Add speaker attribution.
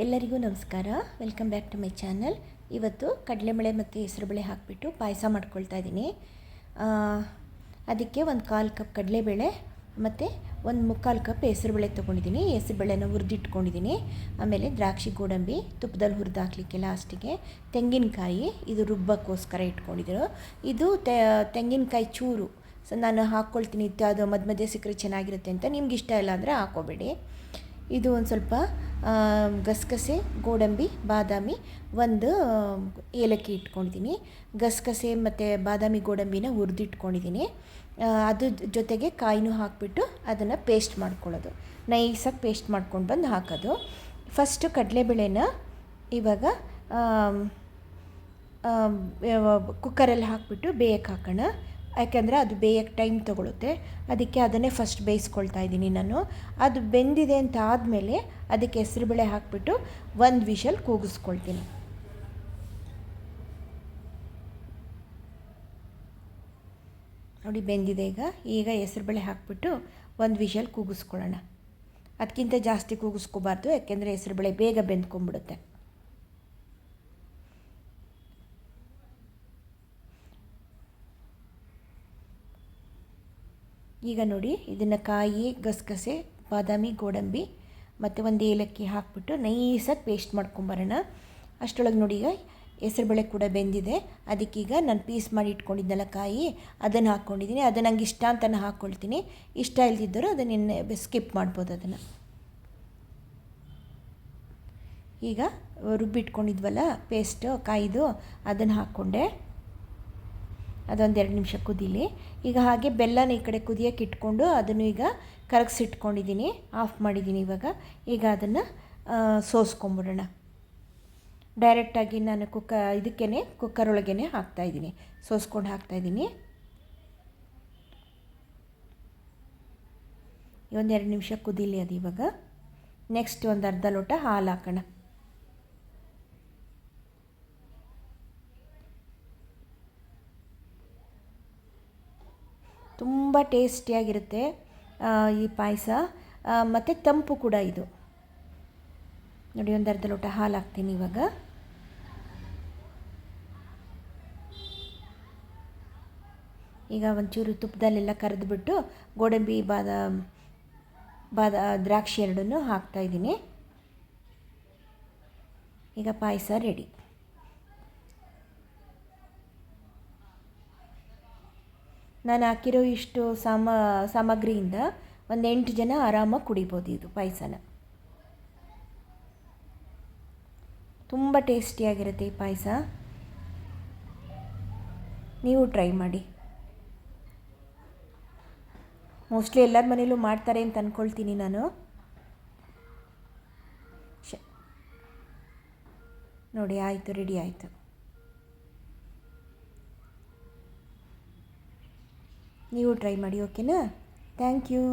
Speaker 1: ಎಲ್ಲರಿಗೂ ನಮಸ್ಕಾರ. Welcome back to my channel. ಇವತ್ತು ಕಡಲೆಬೇಳೆ ಮತ್ತು ಹೆಸರುಬೇಳೆ ಹಾಕಿಬಿಟ್ಟು ಪಾಯಸ ಮಾಡ್ಕೊಳ್ತಾ ಇದ್ದೀನಿ. ಅದಕ್ಕೆ ಒಂದು 1/4 ಕಪ್ ಕಡಲೆಬೇಳೆ ಮತ್ತು ಒಂದು 3/4 ಕಪ್ ಹೆಸರುಬೇಳೆ ತೊಗೊಂಡಿದ್ದೀನಿ. ಹೆಸರುಬೇಳೆನ ಹುರಿದಿಟ್ಕೊಂಡಿದ್ದೀನಿ. ಆಮೇಲೆ ದ್ರಾಕ್ಷಿ ಗೋಡಂಬಿ ತುಪ್ಪದಲ್ಲಿ ಹುರಿದು ಹಾಕಲಿಕ್ಕೆ ಲಾಸ್ಟಿಗೆ, ತೆಂಗಿನಕಾಯಿ ಇದು ರುಬ್ಬಕ್ಕೋಸ್ಕರ ಇಟ್ಕೊಂಡಿದ್ರು. ಇದು ತೆಂಗಿನಕಾಯಿ ಚೂರು ನಾನು ಹಾಕ್ಕೊಳ್ತೀನಿ. ಅದು ಮಧ್ಯ ಮಧ್ಯೆ ಸಿಕ್ಕರೆ ಚೆನ್ನಾಗಿರುತ್ತೆ ಅಂತ. ನಿಮ್ಗೆ ಇಷ್ಟ ಇಲ್ಲ ಅಂದರೆ ಹಾಕ್ಕೋಬೇಡಿ. ಇದು ಒಂದು ಸ್ವಲ್ಪ ಗಸಗಸೆ, ಗೋಡಂಬಿ, ಬಾದಾಮಿ, ಒಂದು ಏಲಕ್ಕಿ ಇಟ್ಕೊಂಡಿದ್ದೀನಿ. ಗಸಗಸೆ ಮತ್ತು ಬಾದಾಮಿ ಗೋಡಂಬಿನ ಹುರಿದಿಟ್ಕೊಂಡಿದ್ದೀನಿ. ಅದ್ರ ಜೊತೆಗೆ ಕಾಯಿನೂ ಹಾಕಿಬಿಟ್ಟು ಅದನ್ನು ಪೇಸ್ಟ್ ಮಾಡ್ಕೊಳ್ಳೋದು. ನೈಸಾಗಿ ಪೇಸ್ಟ್ ಮಾಡ್ಕೊಂಡು ಬಂದು ಹಾಕೋದು. ಫಸ್ಟು ಕಡಲೆಬೇಳೆನ ಇವಾಗ ಕುಕ್ಕರಲ್ಲಿ ಹಾಕಿಬಿಟ್ಟು ಬೇಯಕ್ಕೆ ಹಾಕೋಣ. ಯಾಕೆಂದರೆ ಅದು ಬೇಯಕ್ಕೆ ಟೈಮ್ ತೊಗೊಳುತ್ತೆ. ಅದಕ್ಕೆ ಅದನ್ನೇ ಫಸ್ಟ್ ಬೇಯಿಸ್ಕೊಳ್ತಾ ಇದ್ದೀನಿ ನಾನು. ಅದು ಬೆಂದಿದೆ ಅಂತ ಆದಮೇಲೆ ಅದಕ್ಕೆ ಹೆಸರುಬೇಳೆ ಹಾಕಿಬಿಟ್ಟು 1 ವಿಷಲ್ ಕೂಗಿಸ್ಕೊಳ್ತೀನಿ. ನೋಡಿ ಬೆಂದಿದೆ. ಈಗ ಹೆಸರುಬೇಳೆ ಹಾಕಿಬಿಟ್ಟು 1 ವಿಷಲ್ ಕೂಗಿಸ್ಕೊಳ್ಳೋಣ. ಅದಕ್ಕಿಂತ ಜಾಸ್ತಿ ಕೂಗಿಸ್ಕೋಬಾರ್ದು, ಯಾಕೆಂದರೆ ಹೆಸರುಬೇಳೆ ಬೇಗ ಬೆಂದ್ಕೊಂಡ್ಬಿಡುತ್ತೆ. ಈಗ ನೋಡಿ, ಇದನ್ನು ಕಾಯಿ, ಗಸಗಸೆ, ಬಾದಾಮಿ, ಗೋಡಂಬಿ ಮತ್ತು ಒಂದು ಏಲಕ್ಕಿ ಹಾಕಿಬಿಟ್ಟು ನೈಸಾಗಿ ಪೇಸ್ಟ್ ಮಾಡ್ಕೊಂಬರೋಣ. ಅಷ್ಟರೊಳಗೆ ನೋಡಿ, ಈಗ ಹೆಸರುಬೇಳೆ ಕೂಡ ಬೆಂದಿದೆ. ಅದಕ್ಕೀಗ ನಾನು ಪೀಸ್ ಮಾಡಿ ಇಟ್ಕೊಂಡಿದ್ದೆನಲ್ಲ ಕಾಯಿ, ಅದನ್ನು ಹಾಕ್ಕೊಂಡಿದ್ದೀನಿ. ಅದು ನಂಗೆ ಇಷ್ಟ ಅಂತ ಹಾಕ್ಕೊಳ್ತೀನಿ. ಇಷ್ಟ ಇಲ್ದಿದ್ದರೂ ಅದನ್ನು ಸ್ಕಿಪ್ ಮಾಡ್ಬೋದು. ಅದನ್ನು ಈಗ ರುಬ್ಬಿಟ್ಕೊಂಡಿದ್ವಲ್ಲ ಪೇಸ್ಟು ಕಾಯಿದು, ಅದನ್ನು ಹಾಕ್ಕೊಂಡೆ. ಅದೊಂದು 2 ನಿಮಿಷ ಕುದೀಲಿ. ಈಗ ಹಾಗೆ ಬೆಲ್ಲನ ಈ ಕಡೆ ಕುದಿಯೋಕ್ಕೆ ಇಟ್ಕೊಂಡು ಅದನ್ನು ಈಗ ಕರಗಿಸಿಟ್ಕೊಂಡಿದ್ದೀನಿ. ಆಫ್ ಮಾಡಿದ್ದೀನಿ ಈಗ ಅದನ್ನು ಸೋಸ್ಕೊಂಬಿಡೋಣ. ಡೈರೆಕ್ಟಾಗಿ ನಾನು ಕುಕ್ಕರ್ ಒಳಗೇ ಹಾಕ್ತಾಯಿದ್ದೀನಿ, ಸೋಸ್ಕೊಂಡು ಹಾಕ್ತಾಯಿದ್ದೀನಿ. ಒಂದು 2 ನಿಮಿಷ ಕುದೀಲಿ ಅದು. ಇವಾಗ ನೆಕ್ಸ್ಟ್ ಒಂದು ಅರ್ಧ ಲೋಟ ಹಾಲು ಹಾಕೋಣ. ತುಂಬ ಟೇಸ್ಟಿಯಾಗಿರುತ್ತೆ ಈ ಪಾಯಸ, ಮತ್ತು ತಂಪು ಕೂಡ ಇದು. ನೋಡಿ, ಒಂದು ಅರ್ಧ ಲೋಟ ಹಾಲು ಹಾಕ್ತೀನಿ ಇವಾಗ. ಈಗ ಒಂಚೂರು ತುಪ್ಪದಲ್ಲೆಲ್ಲ ಕರೆದುಬಿಟ್ಟು ಗೋಡಂಬಿ, ದ್ರಾಕ್ಷಿ ಎರಡನ್ನೂ ಹಾಕ್ತಾಯಿದ್ದೀನಿ. ಈಗ ಪಾಯಸ ರೆಡಿ. ನಾನು ಹಾಕಿರೋ ಇಷ್ಟು ಸಾಮಗ್ರಿಯಿಂದ ಒಂದು 8 ಜನ ಆರಾಮಾಗಿ ಕುಡಿಬೋದು ಇದು ಪಾಯಸನ. ತುಂಬ ಟೇಸ್ಟಿಯಾಗಿರುತ್ತೆ ಈ ಪಾಯಸ. ನೀವು ಟ್ರೈ ಮಾಡಿ. ಮೋಸ್ಟ್ಲಿ ಎಲ್ಲರ ಮನೇಲೂ ಮಾಡ್ತಾರೆ ಅಂತ ಅಂದ್ಕೊಳ್ತೀನಿ ನಾನು. ನೋಡಿ, ಆಯಿತು, ರೆಡಿ ಆಯಿತು. ನೀವು ಟ್ರೈ ಮಾಡಿ, ಓಕೆನಾ? Thank you.